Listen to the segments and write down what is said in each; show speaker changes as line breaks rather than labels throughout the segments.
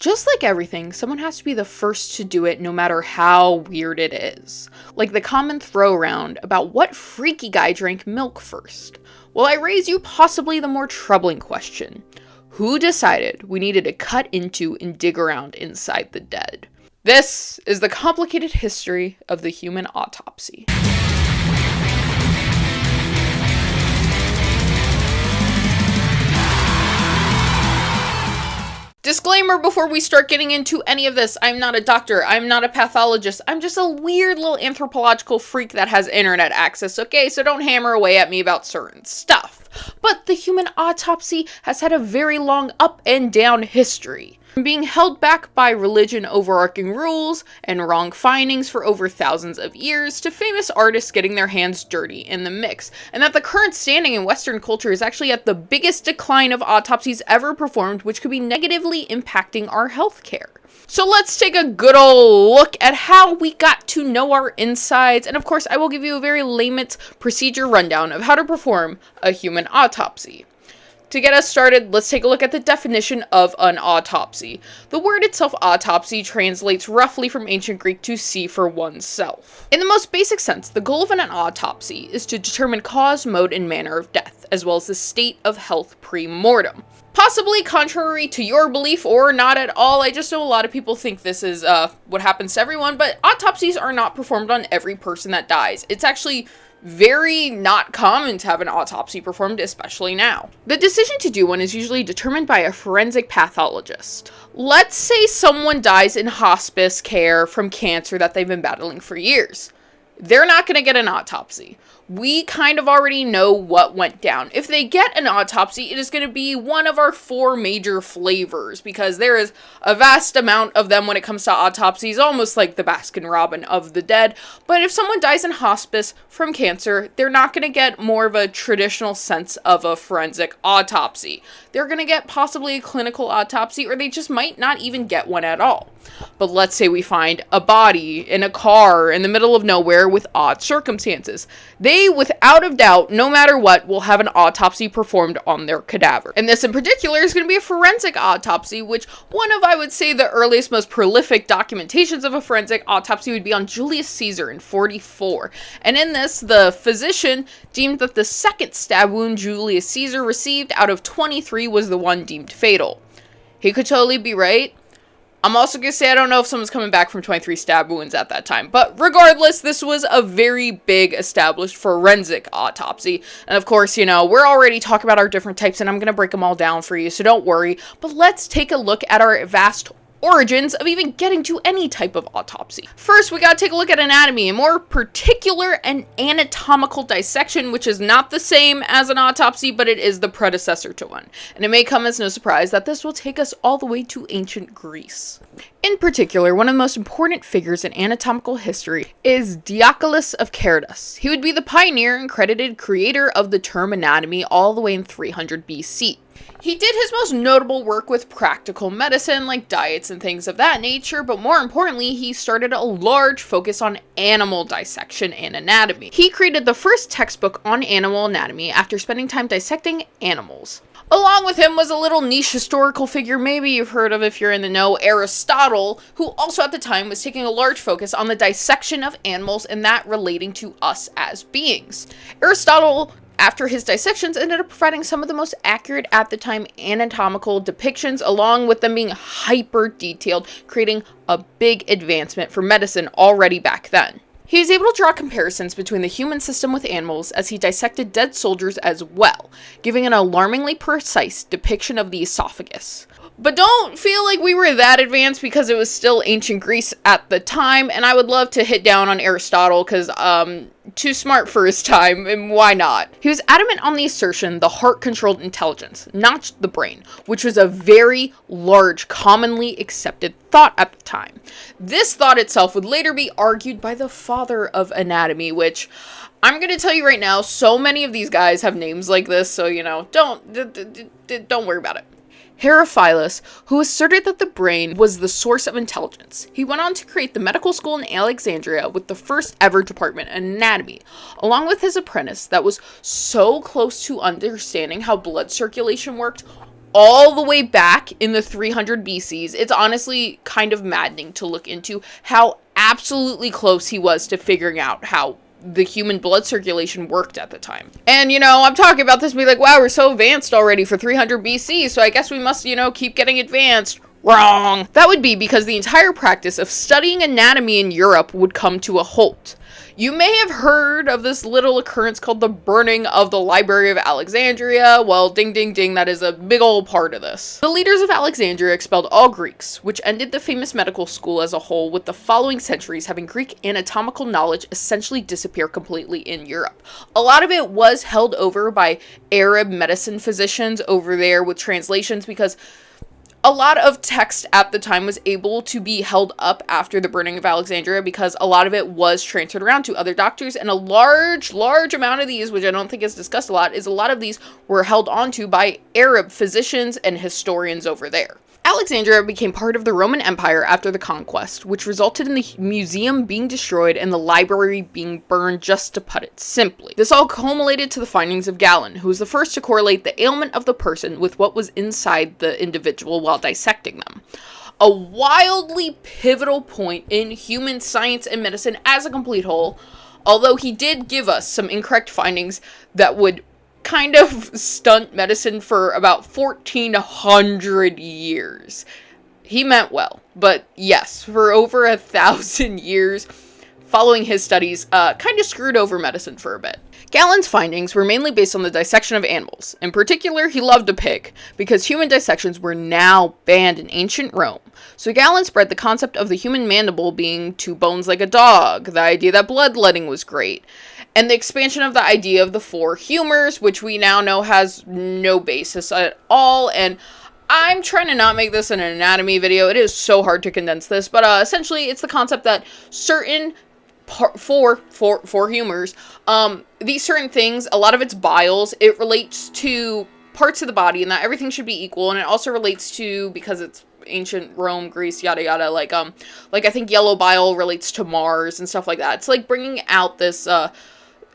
Just like everything, someone has to be the first to do it no matter how weird it is. Like the common throw around about what freaky guy drank milk first. Well, I raise you possibly the more troubling question. Who decided we needed to cut into and dig around inside the dead? This is the complicated history of the human autopsy. Disclaimer before we start getting into any of this, I'm not a doctor, I'm not a pathologist, I'm just a weird little anthropological freak that has internet access, okay? So don't hammer away at me about certain stuff. But the human autopsy has had a very long up and down history. From being held back by religion overarching rules and wrong findings for over thousands of years, to famous artists getting their hands dirty in the mix, and that the current standing in Western culture is actually at the biggest decline of autopsies ever performed, which could be negatively impacting our healthcare. So let's take a good old look at how we got to know our insides, and of course I will give you a very layman's procedure rundown of how to perform a human autopsy. To get us started, let's take a look at the definition of an autopsy. The word itself, autopsy, translates roughly from ancient Greek to see for oneself. In the most basic sense, the goal of an autopsy is to determine cause, mode, and manner of death, as well as the state of health pre-mortem. Possibly contrary to your belief or not at all, I just know a lot of people think this is what happens to everyone, but autopsies are not performed on every person that dies. It's actually very not common to have an autopsy performed, especially now. The decision to do one is usually determined by a forensic pathologist. Let's say someone dies in hospice care from cancer that they've been battling for years. They're not going to get an autopsy. We kind of already know what went down. If they get an autopsy, it is going to be one of our 4 major flavors, because there is a vast amount of them when it comes to autopsies, almost like the Baskin-Robbins of the dead. But if someone dies in hospice from cancer, they're not going to get more of a traditional sense of a forensic autopsy. They're going to get possibly a clinical autopsy, or they just might not even get one at all. But let's say we find a body in a car in the middle of nowhere with odd circumstances. They, without a doubt, no matter what, will have an autopsy performed on their cadaver. And this in particular is going to be a forensic autopsy, which one of, I would say, the earliest, most prolific documentations of a forensic autopsy would be on Julius Caesar in 44. And in this, the physician deemed that the second stab wound Julius Caesar received out of 23 was the one deemed fatal. He could totally be right. I'm also going to say I don't know if someone's coming back from 23 stab wounds at that time. But regardless, this was a very big established forensic autopsy. And of course, you know, we're already talking about our different types and I'm going to break them all down for you, so don't worry. But let's take a look at our vast origins of even getting to any type of autopsy. First, we gotta take a look at anatomy, and more particular, an anatomical dissection, which is not the same as an autopsy, but it is the predecessor to one. And it may come as no surprise that this will take us all the way to ancient Greece. In particular, one of the most important figures in anatomical history is Diosculus of Cerdus. He would be the pioneer and credited creator of the term anatomy all the way in 300 BC. He did his most notable work with practical medicine, like diets and things of that nature, but more importantly, he started a large focus on animal dissection and anatomy. He created the first textbook on animal anatomy after spending time dissecting animals. Along with him was a little niche historical figure maybe you've heard of if you're in the know, Aristotle, who also at the time was taking a large focus on the dissection of animals and that relating to us as beings. Aristotle, after his dissections, ended up providing some of the most accurate at the time anatomical depictions, along with them being hyper detailed, creating a big advancement for medicine already back then. He was able to draw comparisons between the human system with animals as he dissected dead soldiers as well, giving an alarmingly precise depiction of the esophagus. But don't feel like we were that advanced because it was still ancient Greece at the time, and I would love to hit down on Aristotle because, too smart for his time, and why not? He was adamant on the assertion the heart controlled intelligence, not the brain, which was a very large, commonly accepted thought at the time. This thought itself would later be argued by the father of anatomy, which I'm going to tell you right now, so many of these guys have names like this, so, you know, don't worry about it. Herophilus, who asserted that the brain was the source of intelligence. He went on to create the medical school in Alexandria with the first ever department in anatomy, along with his apprentice that was so close to understanding how blood circulation worked, all the way back in the 300 BCs. It's honestly kind of maddening to look into how absolutely close he was to figuring out how the human blood circulation worked at the time. And, I'm talking about this and be like, wow, we're so advanced already for 300 BC, so I guess we must, keep getting advanced. Wrong. That would be because the entire practice of studying anatomy in Europe would come to a halt. You may have heard of this little occurrence called the burning of the Library of Alexandria. Well, ding, ding, ding, that is a big old part of this. The leaders of Alexandria expelled all Greeks, which ended the famous medical school as a whole, with the following centuries having Greek anatomical knowledge essentially disappear completely in Europe. A lot of it was held over by Arab medicine physicians over there with translations, because a lot of text at the time was able to be held up after the burning of Alexandria, because a lot of it was transferred around to other doctors, and a large amount of these, which I don't think is discussed a lot, is a lot of these were held onto by Arab physicians and historians over there. Alexandria became part of the Roman Empire after the conquest, which resulted in the museum being destroyed and the library being burned, just to put it simply. This all culminated to the findings of Galen, who was the first to correlate the ailment of the person with what was inside the individual while dissecting them. A wildly pivotal point in human science and medicine as a complete whole, although he did give us some incorrect findings that would kind of stunt medicine for about 1400 years. He meant well, but yes, for over 1,000 years, following his studies, kind of screwed over medicine for a bit. Galen's findings were mainly based on the dissection of animals. In particular, he loved a pig, because human dissections were now banned in ancient Rome. So Galen spread the concept of the human mandible being 2 bones like a dog, the idea that bloodletting was great, and the expansion of the idea of the 4 humors, which we now know has no basis at all. And I'm trying to not make this an anatomy video. It is so hard to condense this, but essentially it's the concept that certain four humors, these certain things, a lot of it's biles, it relates to parts of the body, and that everything should be equal. And it also relates to, because it's ancient Rome, Greece, yada yada, like I think yellow bile relates to Mars and stuff like that. It's like bringing out this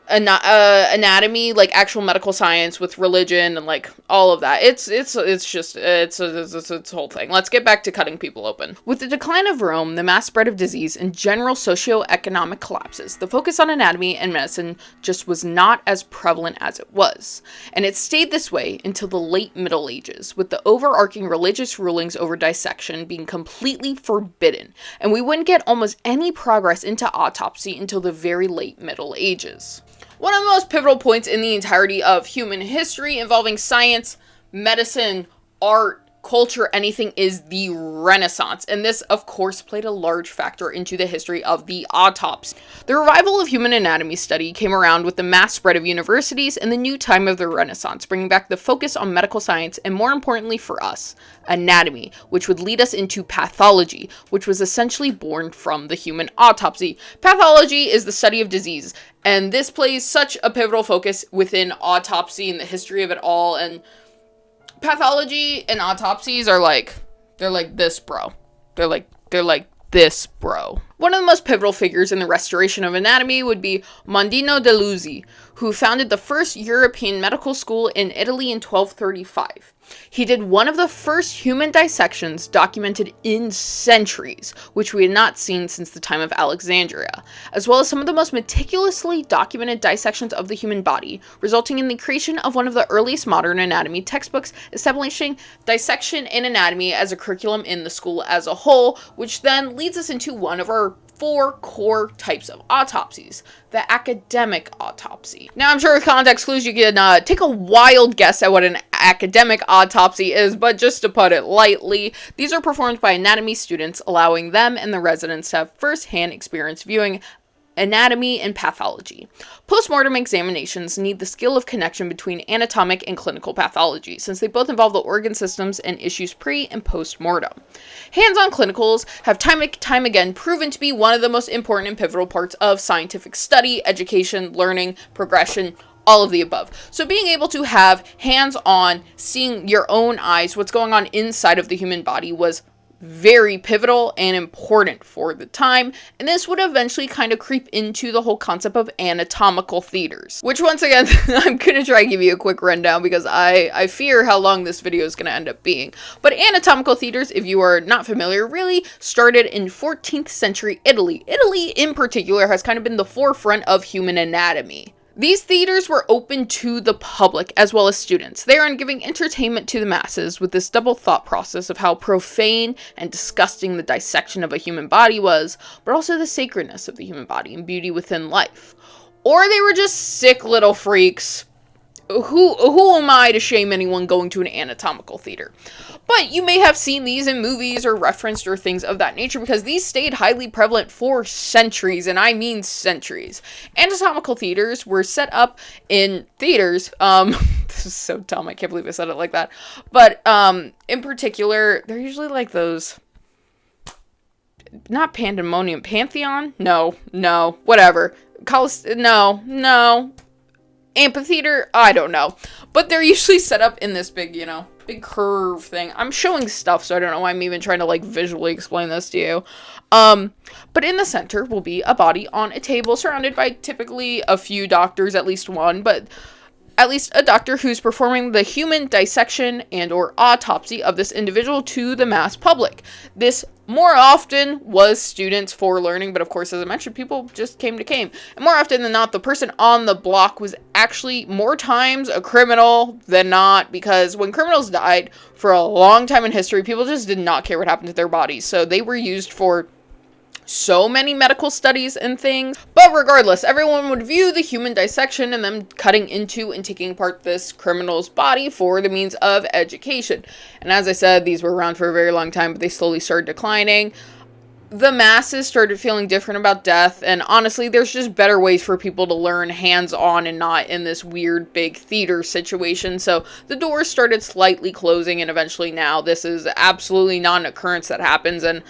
anatomy, like actual medical science with religion and like all of that. It's a whole thing. Let's get back to cutting people open. With the decline of Rome, the mass spread of disease, and general socio-economic collapses, the focus on anatomy and medicine just was not as prevalent as it was. And it stayed this way until the late Middle Ages, with the overarching religious rulings over dissection being completely forbidden, and we wouldn't get almost any progress into autopsy until the very late Middle Ages. One of the most pivotal points in the entirety of human history involving science, medicine, art, culture, anything, is the Renaissance. And this, of course, played a large factor into the history of the autopsy. The revival of human anatomy study came around with the mass spread of universities and the new time of the Renaissance, bringing back the focus on medical science and, more importantly for us, anatomy, which would lead us into pathology, which was essentially born from the human autopsy. Pathology is the study of disease, and this plays such a pivotal focus within autopsy and the history of it all. And pathology and autopsies are they're like this, bro. They're like this, bro. One of the most pivotal figures in the restoration of anatomy would be Mondino de Luzzi, who founded the first European medical school in Italy in 1235. He did one of the first human dissections documented in centuries, which we had not seen since the time of Alexandria, as well as some of the most meticulously documented dissections of the human body, resulting in the creation of one of the earliest modern anatomy textbooks, establishing dissection and anatomy as a curriculum in the school as a whole, which then leads us into one of our 4 core types of autopsies. The academic autopsy. Now, I'm sure with context clues you can take a wild guess at what an academic autopsy is, but just to put it lightly, these are performed by anatomy students, allowing them and the residents to have first-hand experience viewing anatomy and pathology. Postmortem examinations need the skill of connection between anatomic and clinical pathology, since they both involve the organ systems and issues pre- and post-mortem. Hands-on clinicals have time and time again proven to be one of the most important and pivotal parts of scientific study, education, learning, progression, all of the above. So being able to have hands-on, seeing your own eyes, what's going on inside of the human body was very pivotal and important for the time, and this would eventually kind of creep into the whole concept of anatomical theaters, which once again, I'm going to try to give you a quick rundown because I fear how long this video is going to end up being. But anatomical theaters, if you are not familiar, really started in 14th century Italy. Italy in particular has kind of been the forefront of human anatomy. These theaters were open to the public as well as students. They are on giving entertainment to the masses with this double thought process of how profane and disgusting the dissection of a human body was, but also the sacredness of the human body and beauty within life. Or they were just sick little freaks. Who am I to shame anyone going to an anatomical theater? But you may have seen these in movies or referenced or things of that nature because these stayed highly prevalent for centuries, and I mean centuries. Anatomical theaters were set up in theaters, this is so dumb, I can't believe I said it like that, but in particular, they're usually like those, not Pandemonium, Pantheon? No, whatever. No. Amphitheater? I don't know. But they're usually set up in this big, big curve thing. I'm showing stuff, so I don't know why I'm even trying to, visually explain this to you. But in the center will be a body on a table surrounded by typically a few doctors, at least one, but at least a doctor who's performing the human dissection and or autopsy of this individual to the mass public. This more often was students for learning, but of course, as I mentioned, people just came. And more often than not, the person on the block was actually more times a criminal than not, because when criminals died for a long time in history, people just did not care what happened to their bodies. So they were used for so many medical studies and things. But regardless, everyone would view the human dissection and them cutting into and taking apart this criminal's body for the means of education. And as I said, these were around for a very long time, but they slowly started declining. The masses started feeling different about death, and honestly, there's just better ways for people to learn hands-on and not in this weird big theater situation. So the doors started slightly closing, and eventually now this is absolutely not an occurrence that happens, and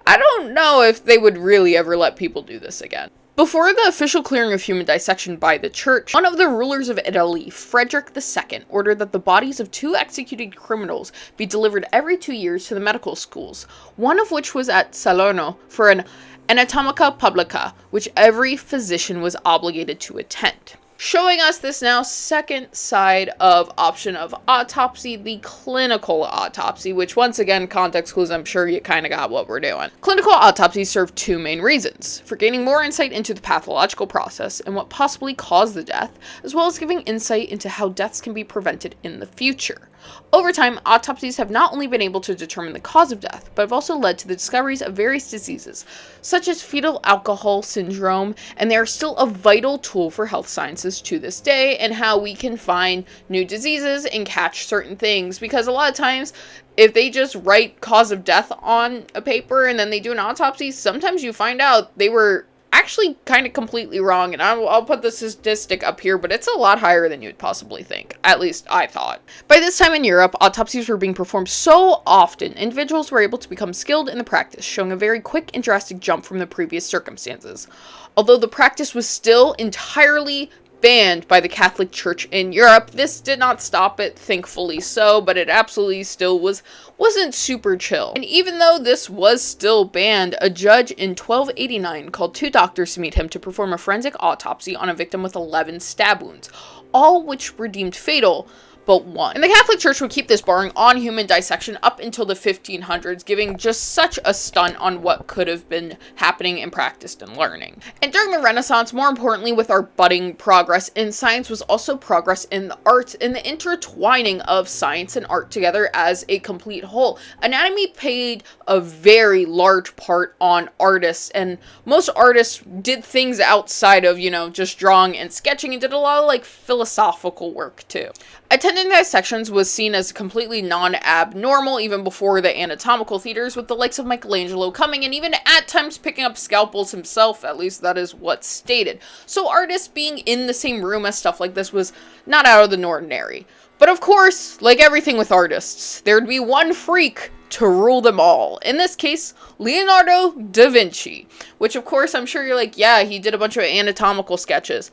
I don't know if they would really ever let people do this again. Before the official clearing of human dissection by the church, one of the rulers of Italy, Frederick II, ordered that the bodies of 2 executed criminals be delivered every 2 years to the medical schools, one of which was at Salerno for an anatomica publica, which every physician was obligated to attend. Showing us this now second side of option of autopsy, the clinical autopsy, which once again, context clues, I'm sure you kind of got what we're doing. Clinical autopsies serve 2 main reasons: for gaining more insight into the pathological process and what possibly caused the death, as well as giving insight into how deaths can be prevented in the future. Over time, autopsies have not only been able to determine the cause of death, but have also led to the discoveries of various diseases, such as fetal alcohol syndrome, and they are still a vital tool for health sciences to this day, and how we can find new diseases and catch certain things, because a lot of times, if they just write cause of death on a paper and then they do an autopsy, sometimes you find out they were actually kind of completely wrong, and I'll put the statistic up here, but it's a lot higher than you'd possibly think. At least I thought. By this time in Europe, autopsies were being performed so often, individuals were able to become skilled in the practice, showing a very quick and drastic jump from the previous circumstances. Although the practice was still entirely banned by the Catholic Church in Europe, this did not stop it, thankfully so, but it absolutely still wasn't super chill. And even though this was still banned, a judge in 1289 called 2 doctors to meet him to perform a forensic autopsy on a victim with 11 stab wounds, all which were deemed fatal but one. And the Catholic Church would keep this barring on human dissection up until the 1500s, giving just such a stunt on what could have been happening and practiced and learning. And during the Renaissance, more importantly with our budding progress in science, was also progress in the arts and the intertwining of science and art together as a complete whole. Anatomy played a very large part on artists, and most artists did things outside of, just drawing and sketching, and did a lot of philosophical work too. Attending dissections was seen as completely non-abnormal even before the anatomical theaters, with the likes of Michelangelo coming and even at times picking up scalpels himself, at least that is what's stated. So artists being in the same room as stuff like this was not out of the ordinary. But of course, like everything with artists, there'd be one freak to rule them all. In this case, Leonardo da Vinci, which of course I'm sure you're like, yeah, he did a bunch of anatomical sketches.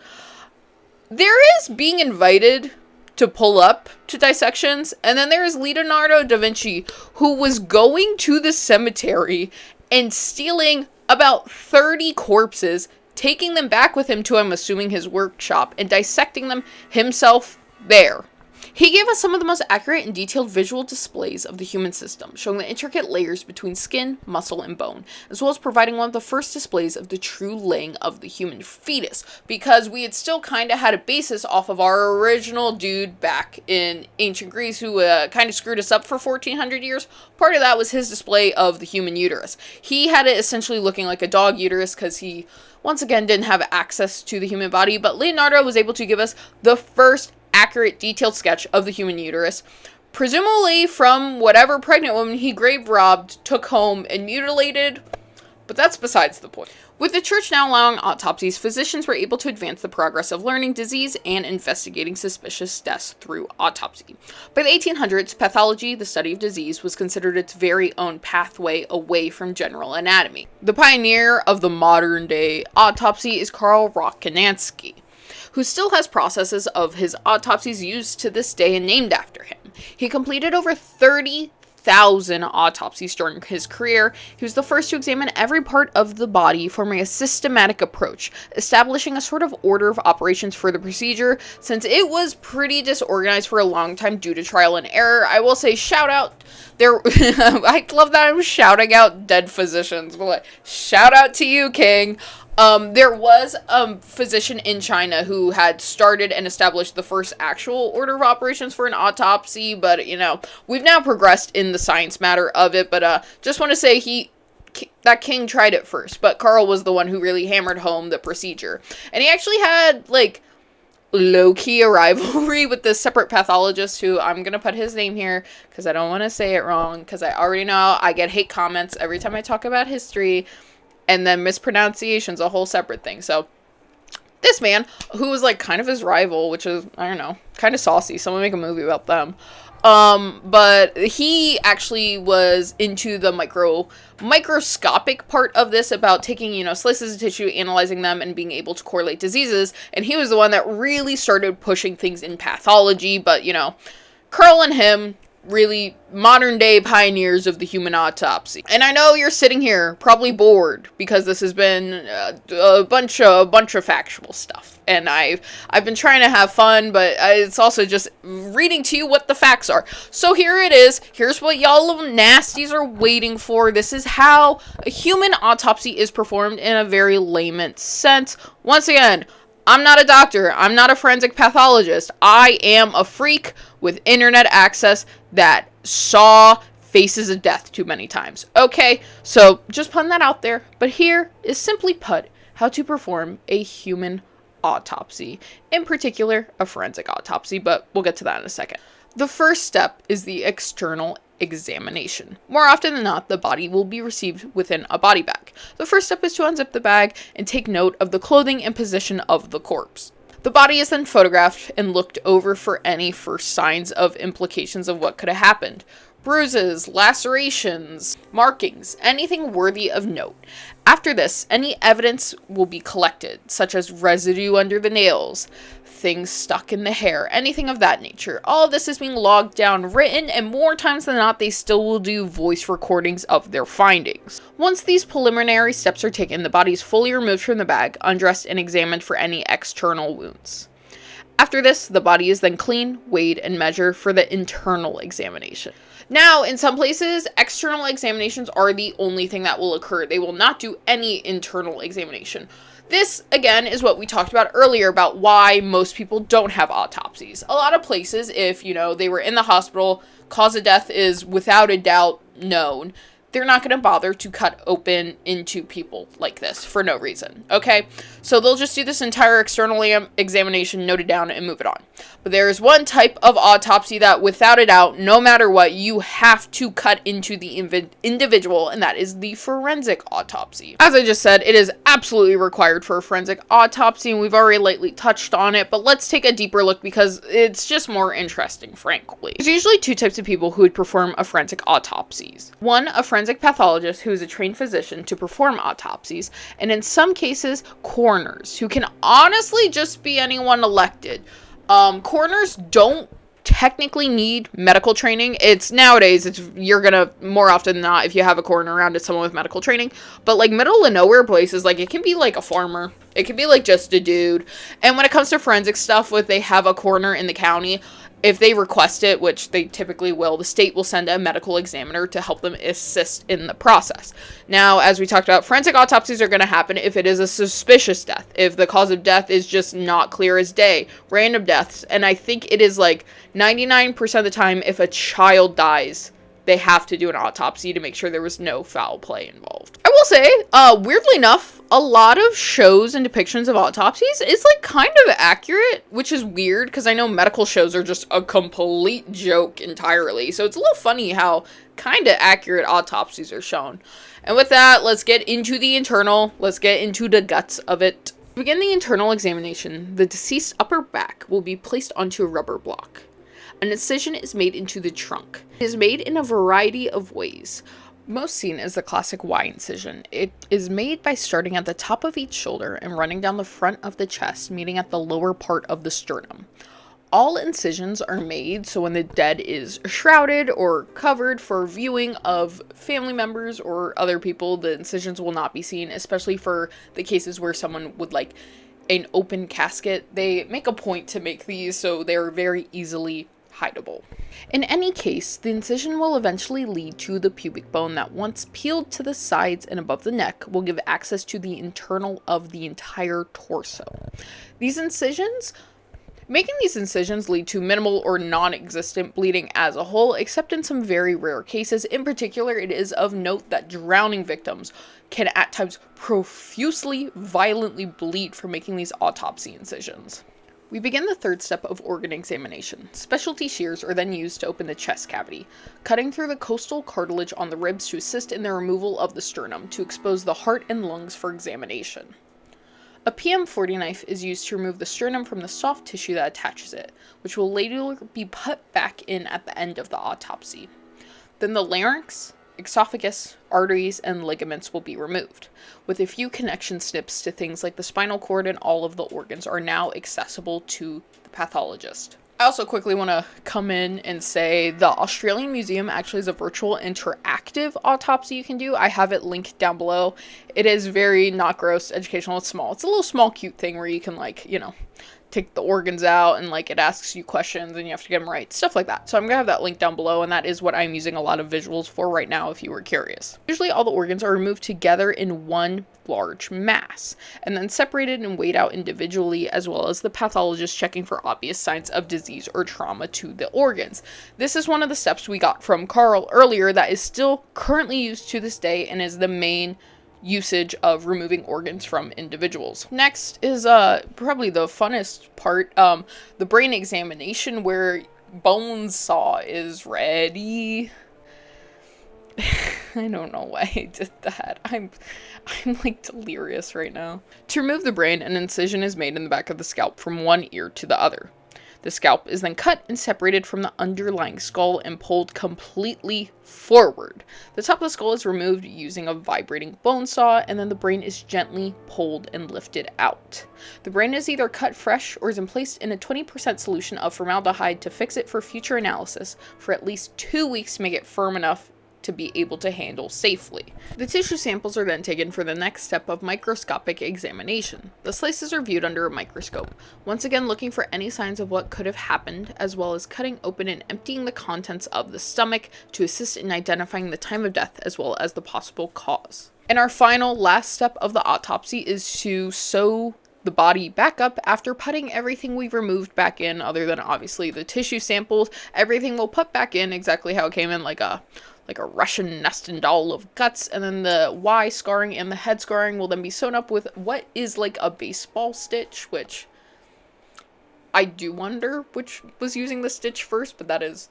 There is being invited to pull up to dissections. And then there is Leonardo da Vinci, who was going to the cemetery and stealing about 30 corpses, taking them back with him to, I'm assuming, his workshop, and dissecting them himself there. He gave us some of the most accurate and detailed visual displays of the human system, showing the intricate layers between skin, muscle, and bone, as well as providing one of the first displays of the true laying of the human fetus, because we had still kind of had a basis off of our original dude back in ancient Greece who kind of screwed us up for 1400 years. Part of that was his display of the human uterus. He had it essentially looking like a dog uterus because he, once again, didn't have access to the human body, but Leonardo was able to give us the first accurate, detailed sketch of the human uterus, presumably from whatever pregnant woman he grave robbed, took home, and mutilated, but that's besides the point. With the church now allowing autopsies, physicians were able to advance the progress of learning disease and investigating suspicious deaths through autopsy. By the 1800s, pathology, the study of disease, was considered its very own pathway away from general anatomy. The pioneer of the modern-day autopsy is Karl Rokitansky, who still has processes of his autopsies used to this day and named after him. He completed over 30,000 autopsies during his career. He was the first to examine every part of the body, forming a systematic approach, establishing a sort of order of operations for the procedure, since it was pretty disorganized for a long time due to trial and error. I will say, shout out there. I love that I'm shouting out dead physicians, but like, shout out to you, King. There was a physician in China who had started and established the first actual order of operations for an autopsy, but, you know, we've now progressed in the science matter of it, but, just want to say that King tried it first, but Carl was the one who really hammered home the procedure. And he actually had, like, low-key a rivalry with this separate pathologist who, I'm gonna put his name here, because I don't want to say it wrong, because I already know I get hate comments every time I talk about history. And then mispronunciation's a whole separate thing. So this man, who was like kind of his rival, which is, I don't know, kind of saucy. Someone make a movie about them. But he actually was into the microscopic part of this, about taking, you know, slices of tissue, analyzing them, and being able to correlate diseases. And he was the one that really started pushing things in pathology. But, you know, Carl and him, really modern day pioneers of the human autopsy. And I know you're sitting here probably bored because this has been a bunch of factual stuff, and I've been trying to have fun, but it's also just reading to you what the facts are. So here it is. Here's what y'all little nasties are waiting for. This is how a human autopsy is performed in a very layman's sense. Once again, I'm not a doctor. I'm not a forensic pathologist. I am a freak with internet access that saw faces of death too many times. Okay, so just putting that out there. But here is simply put how to perform a human autopsy. In particular, a forensic autopsy, but we'll get to that in a second. The first step is the external examination. More often than not, the body will be received within a body bag. The first step is to unzip the bag and take note of the clothing and position of the corpse. The body is then photographed and looked over for any first signs of implications of what could have happened. Bruises, lacerations, markings, anything worthy of note. After this, any evidence will be collected, such as residue under the nails, things stuck in the hair, anything of that nature. All of this is being logged down, written, and more times than not, they still will do voice recordings of their findings. Once these preliminary steps are taken, the body is fully removed from the bag, undressed, and examined for any external wounds. After this, the body is then cleaned, weighed, and measured for the internal examination. Now, in some places, external examinations are the only thing that will occur. They will not do any internal examination. This, again, is what we talked about earlier about why most people don't have autopsies. A lot of places, if, you know, they were in the hospital, cause of death is without a doubt known, they're not going to bother to cut open into people like this for no reason, okay? So they'll just do this entire external examination, note it down, and move it on. But there is one type of autopsy that, without a doubt, no matter what, you have to cut into the individual, and that is the forensic autopsy. As I just said, it is absolutely required for a forensic autopsy, and we've already lightly touched on it, but let's take a deeper look because it's just more interesting, frankly. There's usually two types of people who would perform a forensic autopsies. One, a forensic pathologist who is a trained physician to perform autopsies, and in some cases, coroners, who can honestly just be anyone elected. Coroners don't technically need medical training. It's nowadays, you're gonna, more often than not, if you have a coroner around, it's someone with medical training. But like middle of nowhere places, like it can be like a farmer, it can be like just a dude. And when it comes to forensic stuff, if they have a coroner in the county, if they request it, which they typically will, the state will send a medical examiner to help them assist in the process. Now, as we talked about, forensic autopsies are going to happen if it is a suspicious death, if the cause of death is just not clear as day, random deaths. And I think it is like 99% of the time, if a child dies, they have to do an autopsy to make sure there was no foul play involved. I will say, weirdly enough, a lot of shows and depictions of autopsies is like kind of accurate, which is weird because I know medical shows are just a complete joke entirely. So it's a little funny how kind of accurate autopsies are shown. And with that, let's get into the internal. Let's get into the guts of it. To begin the internal examination, the deceased's upper back will be placed onto a rubber block. An incision is made into the trunk. It is made in a variety of ways. Most seen is the classic Y incision. It is made by starting at the top of each shoulder and running down the front of the chest, meeting at the lower part of the sternum. All incisions are made so when the dead is shrouded or covered for viewing of family members or other people, the incisions will not be seen, especially for the cases where someone would like an open casket. They make a point to make these so they're very easily hideable. In any case, the incision will eventually lead to the pubic bone that, once peeled to the sides and above the neck, will give access to the internal of the entire torso. Making these incisions lead to minimal or non-existent bleeding as a whole, except in some very rare cases. In particular, it is of note that drowning victims can at times profusely, violently bleed from making these autopsy incisions. We begin the third step of organ examination. Specialty shears are then used to open the chest cavity, cutting through the costal cartilage on the ribs to assist in the removal of the sternum to expose the heart and lungs for examination. A PM40 knife is used to remove the sternum from the soft tissue that attaches it, which will later be put back in at the end of the autopsy. Then the larynx, esophagus, arteries, and ligaments will be removed, with a few connection snips to things like the spinal cord, and all of the organs are now accessible to the pathologist. I also quickly want to come in and say the Australian Museum actually has a virtual interactive autopsy you can do. I have it linked down below. It is very not gross, educational, it's small. It's a little small cute thing where you can like, take the organs out and like it asks you questions and you have to get them right, stuff like that. So I'm gonna have that link down below, and that is what I'm using a lot of visuals for right now if you were curious. Usually all the organs are removed together in one large mass and then separated and weighed out individually, as well as the pathologist checking for obvious signs of disease or trauma to the organs. This is one of the steps we got from Carl earlier that is still currently used to this day and is the main usage of removing organs from individuals. Next is probably the funnest part, the brain examination, where bone saw is ready. I don't know why I did that. I'm like delirious right now. To remove the brain, an incision is made in the back of the scalp from one ear to the other. The scalp is then cut and separated from the underlying skull and pulled completely forward. The top of the skull is removed using a vibrating bone saw, and then the brain is gently pulled and lifted out. The brain is either cut fresh or is placed in a 20% solution of formaldehyde to fix it for future analysis for at least 2 weeks to make it firm enough to be able to handle safely. The tissue samples are then taken for the next step of microscopic examination. The slices are viewed under a microscope, once again looking for any signs of what could have happened, as well as cutting open and emptying the contents of the stomach to assist in identifying the time of death as well as the possible cause. And our final last step of the autopsy is to sew the body back up after putting everything we've removed back in, other than obviously the tissue samples. Everything will put back in exactly how it came in, like a Russian nesting doll of guts, and then the Y scarring and the head scarring will then be sewn up with what is like a baseball stitch, which I do wonder which was using the stitch first, but that is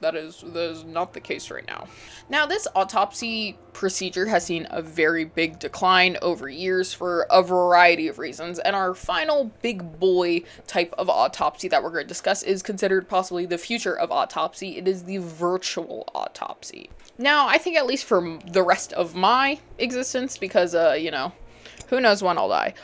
not the case right now. Now, this autopsy procedure has seen a very big decline over years for a variety of reasons, and our final big boy type of autopsy that we're going to discuss is considered possibly the future of autopsy. It is the virtual autopsy. Now, I think at least for the rest of my existence, because, who knows when I'll die,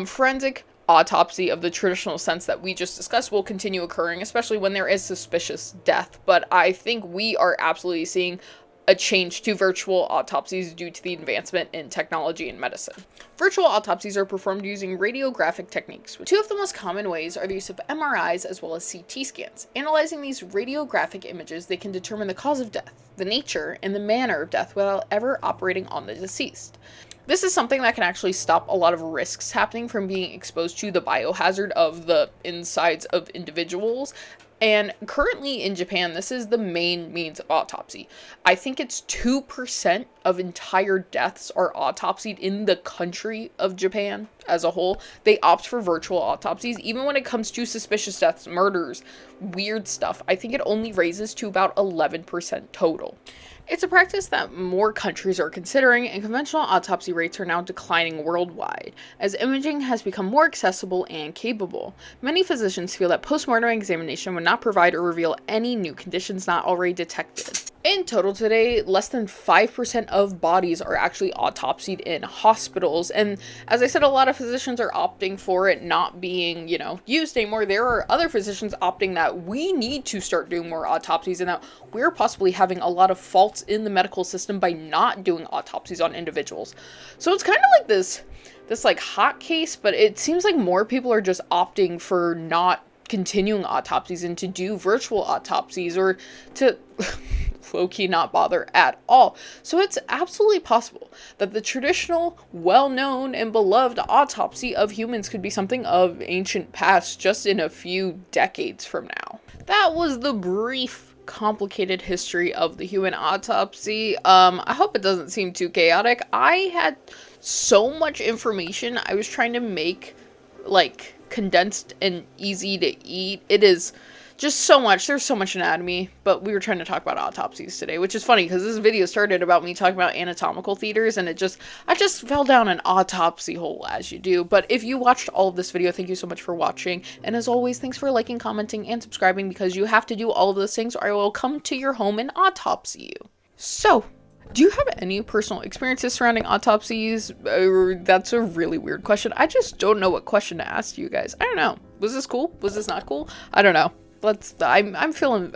forensic autopsy of the traditional sense that we just discussed will continue occurring, especially when there is suspicious death. But I think we are absolutely seeing a change to virtual autopsies due to the advancement in technology and medicine. Virtual autopsies are performed using radiographic techniques. Two of the most common ways are the use of MRIs as well as CT scans. Analyzing these radiographic images, they can determine the cause of death, the nature, and the manner of death without ever operating on the deceased. This is something that can actually stop a lot of risks happening from being exposed to the biohazard of the insides of individuals. And currently in Japan, this is the main means of autopsy. I think it's 2% of entire deaths are autopsied in the country of Japan as a whole. They opt for virtual autopsies. Even when it comes to suspicious deaths, murders, weird stuff, I think it only raises to about 11% total. It's a practice that more countries are considering, and conventional autopsy rates are now declining worldwide, as imaging has become more accessible and capable. Many physicians feel that postmortem examination would not provide or reveal any new conditions not already detected. In total today, less than 5% of bodies are actually autopsied in hospitals, and as I said, a lot of physicians are opting for it not being, used anymore. There are other physicians opting that we need to start doing more autopsies, and that we're possibly having a lot of faults in the medical system by not doing autopsies on individuals. So it's kind of like this like hot case, but it seems like more people are just opting for not continuing autopsies and to do virtual autopsies, or to low-key not bother at all. So it's absolutely possible that the traditional, well-known, and beloved autopsy of humans could be something of ancient past just in a few decades from now. That was the brief, complicated history of the human autopsy. I hope it doesn't seem too chaotic. I had so much information I was trying to make condensed and easy to eat. It is just so much. There's so much anatomy, but we were trying to talk about autopsies today, which is funny because this video started about me talking about anatomical theaters, and I just fell down an autopsy hole, as you do. But if you watched all of this video, thank you so much for watching. And as always, thanks for liking, commenting, and subscribing, because you have to do all of those things or I will come to your home and autopsy you. So, do you have any personal experiences surrounding autopsies? That's a really weird question. I just don't know what question to ask you guys. I don't know. Was this cool? Was this not cool? I don't know. I'm feeling,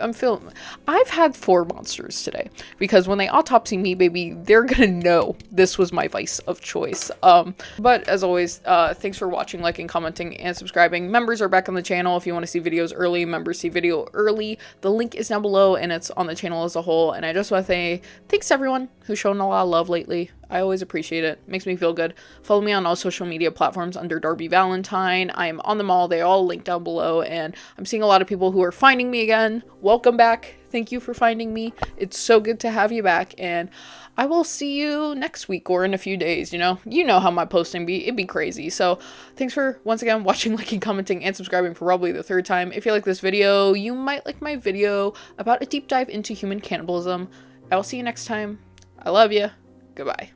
I've had 4 monsters today, because when they autopsy me, baby, they're gonna know this was my vice of choice. But as always, thanks for watching, liking, commenting, and subscribing. Members are back on the channel. If you want to see videos early, members see video early. The link is down below, and it's on the channel as a whole. And I just want to say thanks to everyone who's shown a lot of love lately. I always appreciate it. Makes me feel good. Follow me on all social media platforms under Darby Valentine. I am on them all. They all link down below, and I'm seeing a lot of people who are finding me again. Welcome back. Thank you for finding me. It's so good to have you back, and I will see you next week or in a few days. You know how my posting be. It'd be crazy. So thanks for once again watching, liking, commenting, and subscribing for probably the 3rd time. If you like this video, you might like my video about a deep dive into human cannibalism. I'll see you next time. I love you. Goodbye.